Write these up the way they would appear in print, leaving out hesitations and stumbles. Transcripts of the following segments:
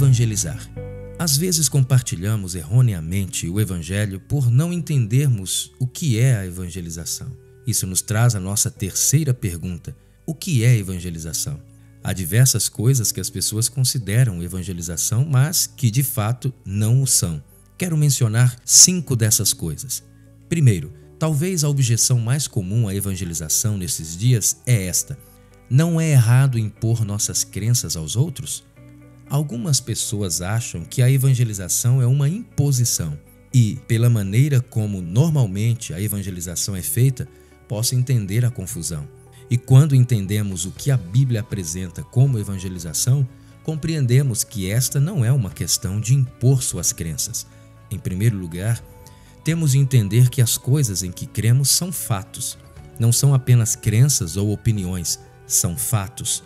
Evangelizar. Às vezes compartilhamos erroneamente o Evangelho por não entendermos o que é a evangelização. Isso nos traz a nossa terceira pergunta: o que é evangelização? Há diversas coisas que as pessoas consideram evangelização, mas que de fato não o são. Quero mencionar 5 dessas coisas. Primeiro, talvez a objeção mais comum à evangelização nesses dias é esta: não é errado impor nossas crenças aos outros? Algumas pessoas acham que a evangelização é uma imposição e, pela maneira como normalmente a evangelização é feita, posso entender a confusão. E quando entendemos o que a Bíblia apresenta como evangelização, compreendemos que esta não é uma questão de impor suas crenças. Em primeiro lugar, temos de entender que as coisas em que cremos são fatos. Não são apenas crenças ou opiniões, são fatos.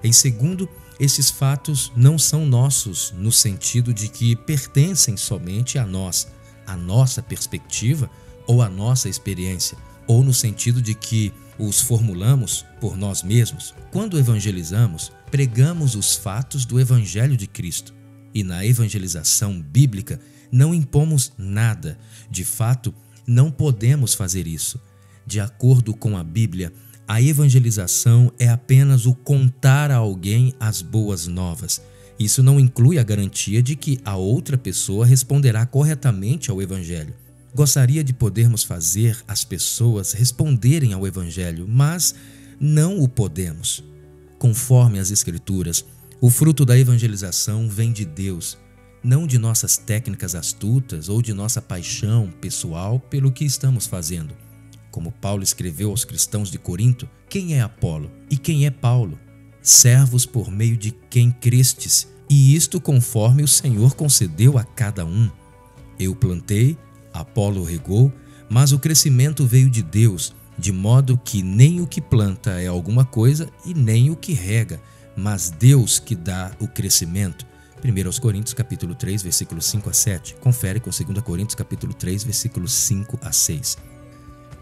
Em segundo, esses fatos não são nossos no sentido de que pertencem somente a nós, a nossa perspectiva ou a nossa experiência, ou no sentido de que os formulamos por nós mesmos. Quando evangelizamos, pregamos os fatos do Evangelho de Cristo. E na evangelização bíblica não impomos nada. De fato, não podemos fazer isso. De acordo com a Bíblia, a evangelização é apenas o contar a alguém as boas novas. Isso não inclui a garantia de que a outra pessoa responderá corretamente ao Evangelho. Gostaria de podermos fazer as pessoas responderem ao Evangelho, mas não o podemos. Conforme as Escrituras, o fruto da evangelização vem de Deus, não de nossas técnicas astutas ou de nossa paixão pessoal pelo que estamos fazendo. Como Paulo escreveu aos cristãos de Corinto: quem é Apolo e quem é Paulo? Servos por meio de quem crestes, e isto conforme o Senhor concedeu a cada um. Eu plantei, Apolo regou, mas o crescimento veio de Deus, de modo que nem o que planta é alguma coisa e nem o que rega, mas Deus que dá o crescimento. 1 Coríntios capítulo 3, versículos 5 a 7. Confere com 2 Coríntios capítulo 3, versículos 5 a 6.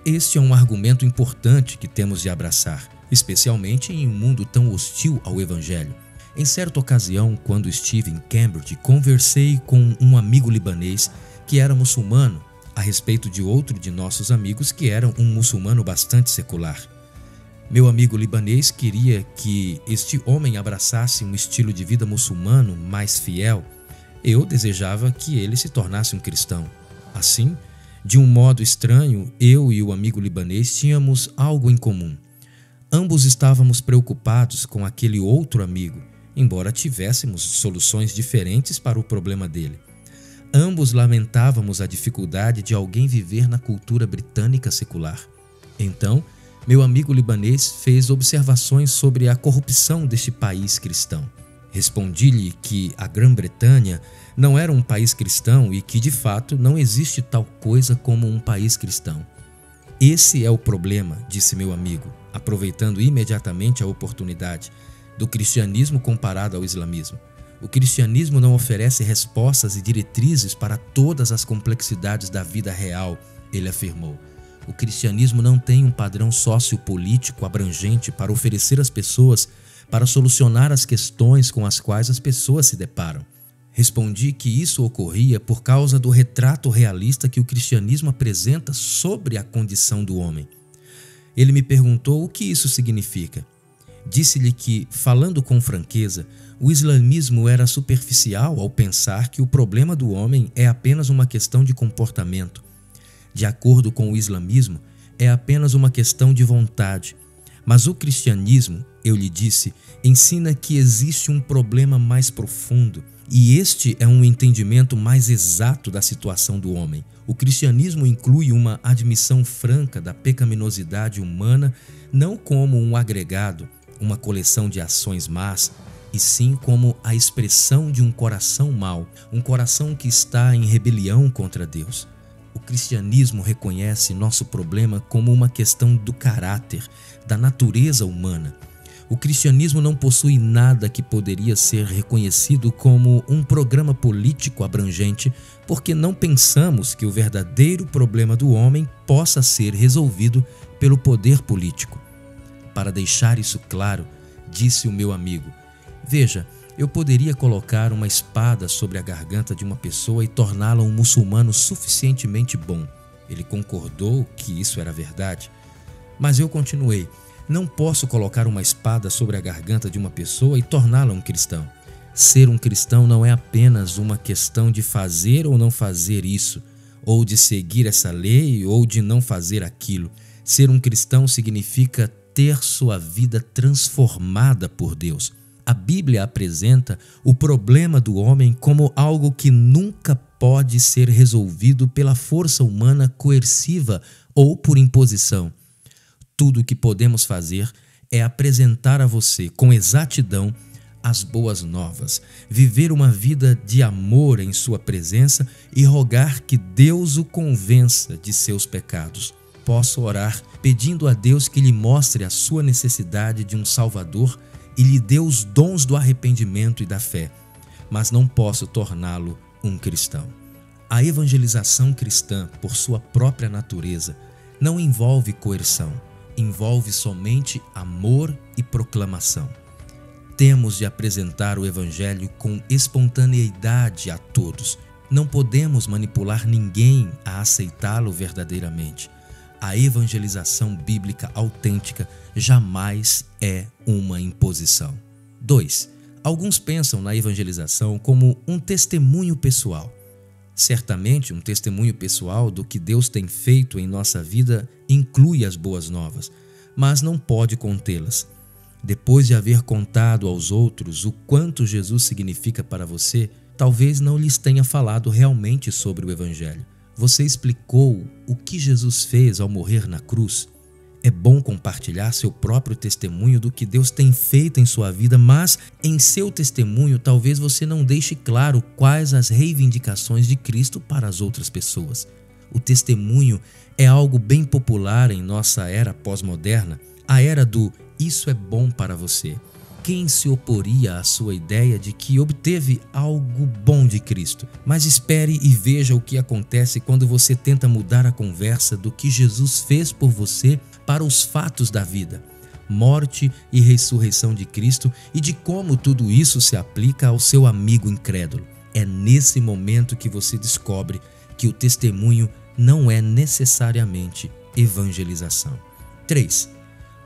Este é um argumento importante que temos de abraçar, especialmente em um mundo tão hostil ao Evangelho. Em certa ocasião, quando estive em Cambridge, conversei com um amigo libanês que era muçulmano a respeito de outro de nossos amigos que era um muçulmano bastante secular. Meu amigo libanês queria que este homem abraçasse um estilo de vida muçulmano mais fiel. Eu desejava que ele se tornasse um cristão. Assim, de um modo estranho, eu e o amigo libanês tínhamos algo em comum. Ambos estávamos preocupados com aquele outro amigo, embora tivéssemos soluções diferentes para o problema dele. Ambos lamentávamos a dificuldade de alguém viver na cultura britânica secular. Então, meu amigo libanês fez observações sobre a corrupção deste país cristão. Respondi-lhe que a Grã-Bretanha não era um país cristão e que, de fato, não existe tal coisa como um país cristão. Esse é o problema, disse meu amigo, aproveitando imediatamente a oportunidade, do cristianismo comparado ao islamismo. O cristianismo não oferece respostas e diretrizes para todas as complexidades da vida real, ele afirmou. O cristianismo não tem um padrão sociopolítico abrangente para oferecer às pessoas para solucionar as questões com as quais as pessoas se deparam. Respondi que isso ocorria por causa do retrato realista que o cristianismo apresenta sobre a condição do homem. Ele me perguntou o que isso significa. Disse-lhe que, falando com franqueza, o islamismo era superficial ao pensar que o problema do homem é apenas uma questão de comportamento. De acordo com o islamismo, é apenas uma questão de vontade. Mas o cristianismo, eu lhe disse, ensina que existe um problema mais profundo, e este é um entendimento mais exato da situação do homem. O cristianismo inclui uma admissão franca da pecaminosidade humana, não como um agregado, uma coleção de ações más, e sim como a expressão de um coração mau, um coração que está em rebelião contra Deus. O cristianismo reconhece nosso problema como uma questão do caráter, da natureza humana. O cristianismo não possui nada que poderia ser reconhecido como um programa político abrangente, porque não pensamos que o verdadeiro problema do homem possa ser resolvido pelo poder político. Para deixar isso claro, disse o meu amigo, veja, Eu poderia colocar uma espada sobre a garganta de uma pessoa e torná-la um muçulmano suficientemente bom. Ele concordou que isso era verdade. Mas eu continuei. Não posso colocar uma espada sobre a garganta de uma pessoa e torná-la um cristão. Ser um cristão não é apenas uma questão de fazer ou não fazer isso, ou de seguir essa lei ou de não fazer aquilo. Ser um cristão significa ter sua vida transformada por Deus. A Bíblia apresenta o problema do homem como algo que nunca pode ser resolvido pela força humana coerciva ou por imposição. Tudo o que podemos fazer é apresentar a você com exatidão as boas novas, viver uma vida de amor em sua presença e rogar que Deus o convença de seus pecados. Posso orar pedindo a Deus que lhe mostre a sua necessidade de um Salvador e lhe dê os dons do arrependimento e da fé, mas não posso torná-lo um cristão. A evangelização cristã, por sua própria natureza, não envolve coerção, envolve somente amor e proclamação. Temos de apresentar o Evangelho com espontaneidade a todos. Não podemos manipular ninguém a aceitá-lo verdadeiramente. A evangelização bíblica autêntica jamais é uma imposição. 2. Alguns pensam na evangelização como um testemunho pessoal. Certamente, um testemunho pessoal do que Deus tem feito em nossa vida inclui as boas novas, mas não pode contê-las. Depois de haver contado aos outros o quanto Jesus significa para você, talvez não lhes tenha falado realmente sobre o Evangelho. Você explicou o que Jesus fez ao morrer na cruz. É bom compartilhar seu próprio testemunho do que Deus tem feito em sua vida, mas em seu testemunho talvez você não deixe claro quais as reivindicações de Cristo para as outras pessoas. O testemunho é algo bem popular em nossa era pós-moderna, a era do "isso é bom para você". Quem se oporia à sua ideia de que obteve algo bom de Cristo? Mas espere e veja o que acontece quando você tenta mudar a conversa do que Jesus fez por você para os fatos da vida, morte e ressurreição de Cristo e de como tudo isso se aplica ao seu amigo incrédulo. É nesse momento que você descobre que o testemunho não é necessariamente evangelização. 3.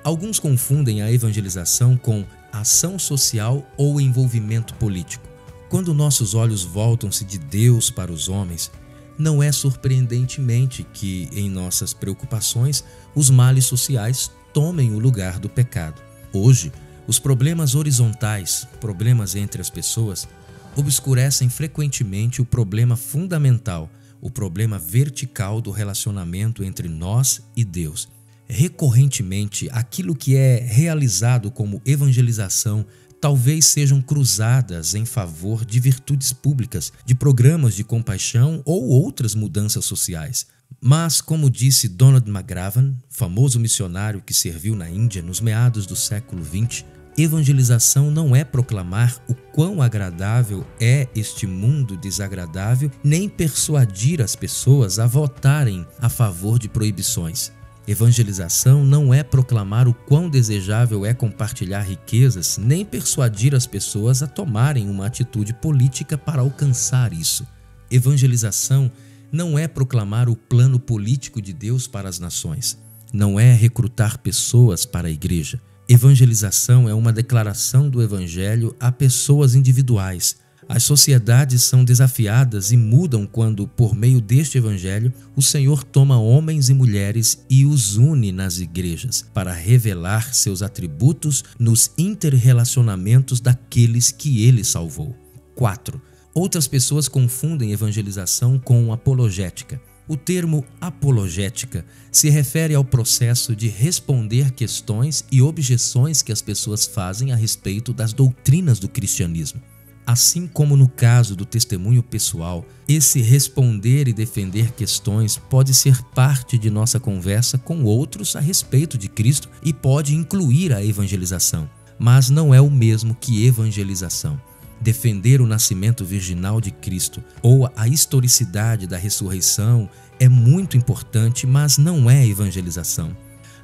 Alguns confundem a evangelização com ação social ou envolvimento político. Quando nossos olhos voltam-se de Deus para os homens, não é surpreendentemente que, em nossas preocupações, os males sociais tomem o lugar do pecado. Hoje, os problemas horizontais, problemas entre as pessoas, obscurecem frequentemente o problema fundamental, o problema vertical do relacionamento entre nós e Deus. Recorrentemente, aquilo que é realizado como evangelização talvez sejam cruzadas em favor de virtudes públicas, de programas de compaixão ou outras mudanças sociais. Mas, como disse Donald McGavran, famoso missionário que serviu na Índia nos meados do século XX, evangelização não é proclamar o quão agradável é este mundo desagradável, nem persuadir as pessoas a votarem a favor de proibições. Evangelização não é proclamar o quão desejável é compartilhar riquezas, nem persuadir as pessoas a tomarem uma atitude política para alcançar isso. Evangelização não é proclamar o plano político de Deus para as nações. Não é recrutar pessoas para a igreja. Evangelização é uma declaração do Evangelho a pessoas individuais. As sociedades são desafiadas e mudam quando, por meio deste Evangelho, o Senhor toma homens e mulheres e os une nas igrejas para revelar seus atributos nos interrelacionamentos daqueles que Ele salvou. 4. Outras pessoas confundem evangelização com apologética. O termo apologética se refere ao processo de responder questões e objeções que as pessoas fazem a respeito das doutrinas do cristianismo. Assim como no caso do testemunho pessoal, esse responder e defender questões pode ser parte de nossa conversa com outros a respeito de Cristo e pode incluir a evangelização, mas não é o mesmo que evangelização. Defender o nascimento virginal de Cristo ou a historicidade da ressurreição é muito importante, mas não é evangelização.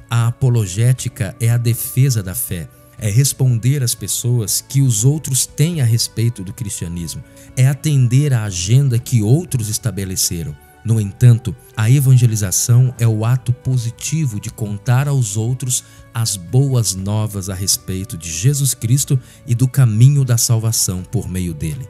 A apologética é a defesa da fé. é responder às pessoas que os outros têm a respeito do cristianismo, é atender à agenda que outros estabeleceram. No entanto, a evangelização é o ato positivo de contar aos outros as boas novas a respeito de Jesus Cristo e do caminho da salvação por meio dele.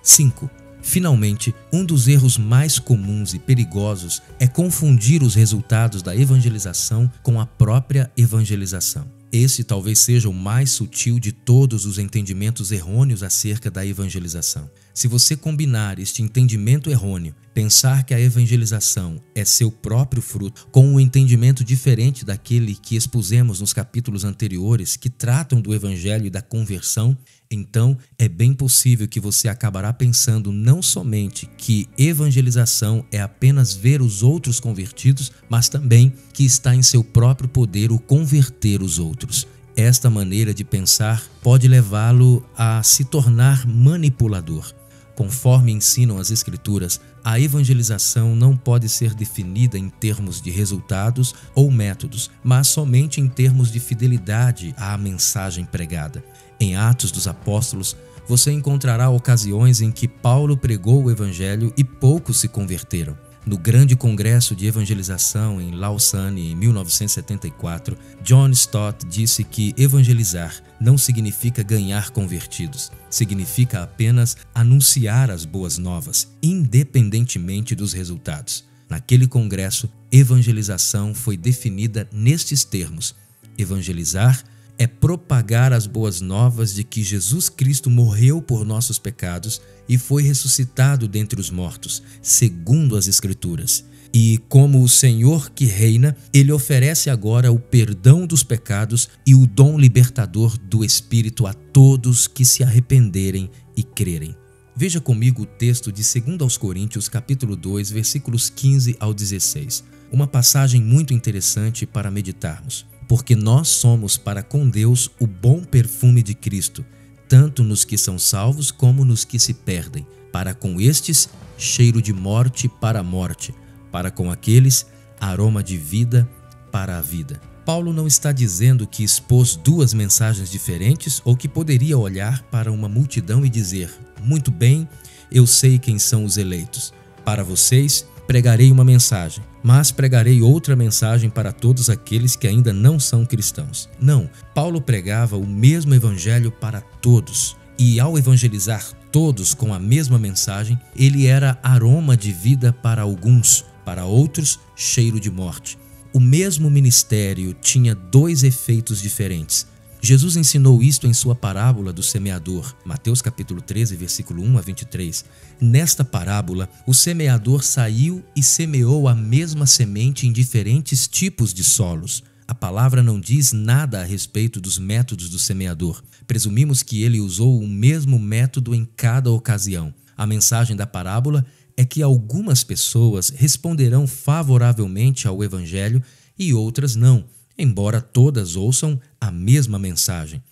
5. Finalmente, um dos erros mais comuns e perigosos é confundir os resultados da evangelização com a própria evangelização. Esse talvez seja o mais sutil de todos os entendimentos errôneos acerca da evangelização. Se você combinar este entendimento errôneo, pensar que a evangelização é seu próprio fruto, com um entendimento diferente daquele que expusemos nos capítulos anteriores, que tratam do evangelho e da conversão, então é bem possível que você acabará pensando não somente que evangelização é apenas ver os outros convertidos, mas também que está em seu próprio poder o converter os outros. Esta maneira de pensar pode levá-lo a se tornar manipulador. Conforme ensinam as Escrituras, a evangelização não pode ser definida em termos de resultados ou métodos, mas somente em termos de fidelidade à mensagem pregada. Em Atos dos Apóstolos, você encontrará ocasiões em que Paulo pregou o evangelho e poucos se converteram. No grande congresso de evangelização em Lausanne, em 1974, John Stott disse que evangelizar não significa ganhar convertidos, significa apenas anunciar as boas novas, independentemente dos resultados. Naquele congresso, evangelização foi definida nestes termos: evangelizar é propagar as boas novas de que Jesus Cristo morreu por nossos pecados e foi ressuscitado dentre os mortos, segundo as Escrituras. E, como o Senhor que reina, Ele oferece agora o perdão dos pecados e o dom libertador do Espírito a todos que se arrependerem e crerem. Veja comigo o texto de 2 Coríntios, capítulo 2, versículos 15 ao 16. Uma passagem muito interessante para meditarmos. Porque nós somos para com Deus o bom perfume de Cristo, tanto nos que são salvos como nos que se perdem. Para com estes, cheiro de morte para a morte, para com aqueles, aroma de vida para a vida. Paulo não está dizendo que expôs duas mensagens diferentes ou que poderia olhar para uma multidão e dizer: muito bem, eu sei quem são os eleitos. Para vocês, pregarei uma mensagem, mas pregarei outra mensagem para todos aqueles que ainda não são cristãos. Não, Paulo pregava o mesmo evangelho para todos, e ao evangelizar todos com a mesma mensagem, ele era aroma de vida para alguns, para outros, cheiro de morte. O mesmo ministério tinha dois efeitos diferentes. Jesus ensinou isto em sua parábola do semeador, Mateus capítulo 13, versículo 1 a 23. Nesta parábola, o semeador saiu e semeou a mesma semente em diferentes tipos de solos. A palavra não diz nada a respeito dos métodos do semeador. Presumimos que ele usou o mesmo método em cada ocasião. A mensagem da parábola é que algumas pessoas responderão favoravelmente ao evangelho e outras não, embora todas ouçam a mesma mensagem.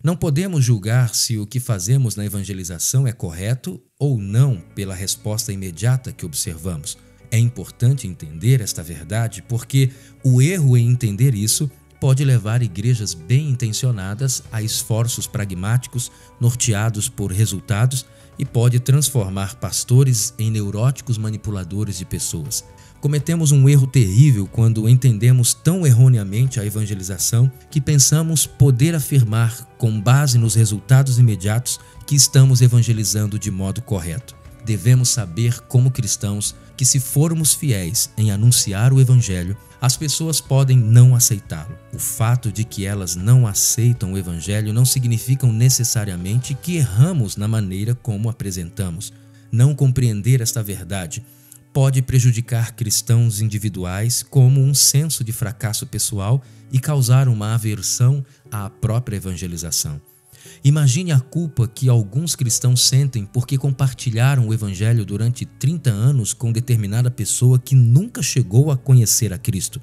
Não podemos julgar se o que fazemos na evangelização é correto ou não pela resposta imediata que observamos. É importante entender esta verdade porque o erro em entender isso pode levar igrejas bem intencionadas a esforços pragmáticos norteados por resultados e pode transformar pastores em neuróticos manipuladores de pessoas. Cometemos um erro terrível quando entendemos tão erroneamente a evangelização que pensamos poder afirmar, com base nos resultados imediatos, que estamos evangelizando de modo correto. Devemos saber, como cristãos, que se formos fiéis em anunciar o evangelho, as pessoas podem não aceitá-lo. O fato de que elas não aceitam o evangelho não significa necessariamente que erramos na maneira como apresentamos. Não compreender esta verdade pode prejudicar cristãos individuais como um senso de fracasso pessoal e causar uma aversão à própria evangelização. Imagine a culpa que alguns cristãos sentem porque compartilharam o evangelho durante 30 anos com determinada pessoa que nunca chegou a conhecer a Cristo.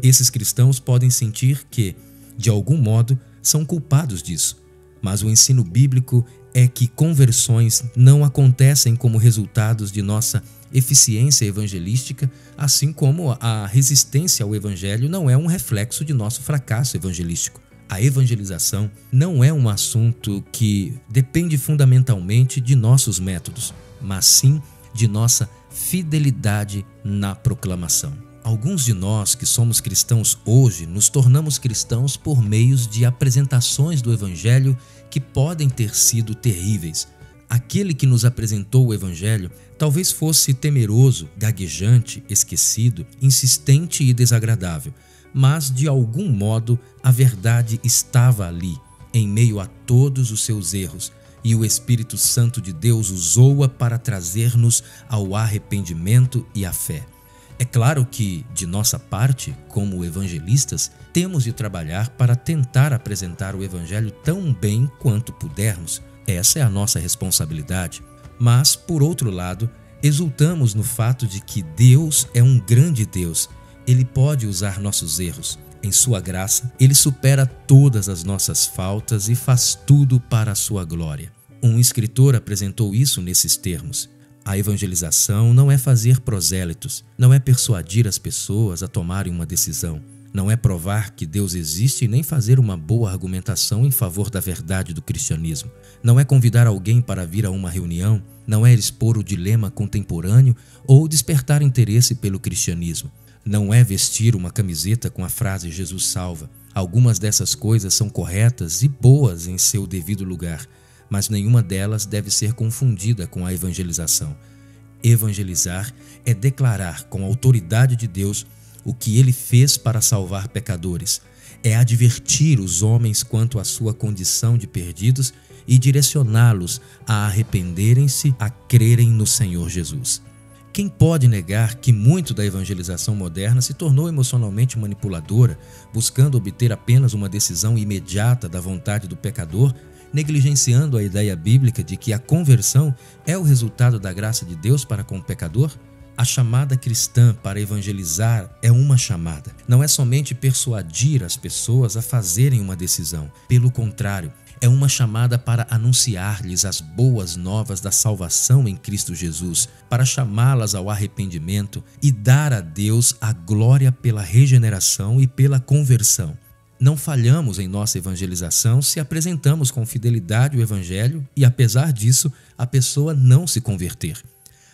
Esses cristãos podem sentir que, de algum modo, são culpados disso, mas o ensino bíblico é que conversões não acontecem como resultados de nossa eficiência evangelística, assim como a resistência ao evangelho não é um reflexo de nosso fracasso evangelístico. A evangelização não é um assunto que depende fundamentalmente de nossos métodos, mas sim de nossa fidelidade na proclamação. Alguns de nós que somos cristãos hoje nos tornamos cristãos por meios de apresentações do Evangelho que podem ter sido terríveis. Aquele que nos apresentou o Evangelho talvez fosse temeroso, gaguejante, esquecido, insistente e desagradável, mas de algum modo a verdade estava ali, em meio a todos os seus erros, e o Espírito Santo de Deus usou-a para trazer-nos ao arrependimento e à fé. É claro que, de nossa parte, como evangelistas, temos de trabalhar para tentar apresentar o Evangelho tão bem quanto pudermos. Essa é a nossa responsabilidade. Mas, por outro lado, exultamos no fato de que Deus é um grande Deus. Ele pode usar nossos erros. Em sua graça, Ele supera todas as nossas faltas e faz tudo para a sua glória. Um escritor apresentou isso nesses termos: a evangelização não é fazer prosélitos, não é persuadir as pessoas a tomarem uma decisão, não é provar que Deus existe nem fazer uma boa argumentação em favor da verdade do cristianismo, não é convidar alguém para vir a uma reunião, não é expor o dilema contemporâneo ou despertar interesse pelo cristianismo. Não é vestir uma camiseta com a frase Jesus salva. Algumas dessas coisas são corretas e boas em seu devido lugar, mas nenhuma delas deve ser confundida com a evangelização. Evangelizar é declarar com a autoridade de Deus o que Ele fez para salvar pecadores. É advertir os homens quanto à sua condição de perdidos e direcioná-los a arrependerem-se, a crerem no Senhor Jesus. Quem pode negar que muito da evangelização moderna se tornou emocionalmente manipuladora, buscando obter apenas uma decisão imediata da vontade do pecador, negligenciando a ideia bíblica de que a conversão é o resultado da graça de Deus para com o pecador? A chamada cristã para evangelizar é uma chamada. Não é somente persuadir as pessoas a fazerem uma decisão. Pelo contrário, é uma chamada para anunciar-lhes as boas novas da salvação em Cristo Jesus, para chamá-las ao arrependimento e dar a Deus a glória pela regeneração e pela conversão. Não falhamos em nossa evangelização se apresentamos com fidelidade o Evangelho e, apesar disso, a pessoa não se converter.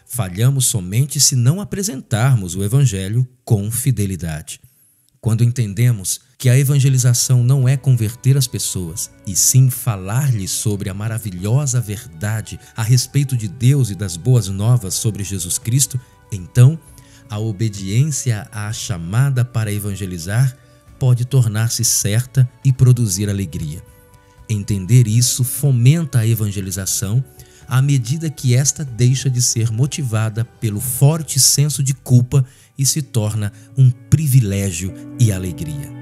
Falhamos somente se não apresentarmos o Evangelho com fidelidade. Quando entendemos que a evangelização não é converter as pessoas, e sim falar-lhes sobre a maravilhosa verdade a respeito de Deus e das boas novas sobre Jesus Cristo, então a obediência à chamada para evangelizar pode tornar-se certa e produzir alegria. Entender isso fomenta a evangelização à medida que esta deixa de ser motivada pelo forte senso de culpa e se torna um privilégio e alegria.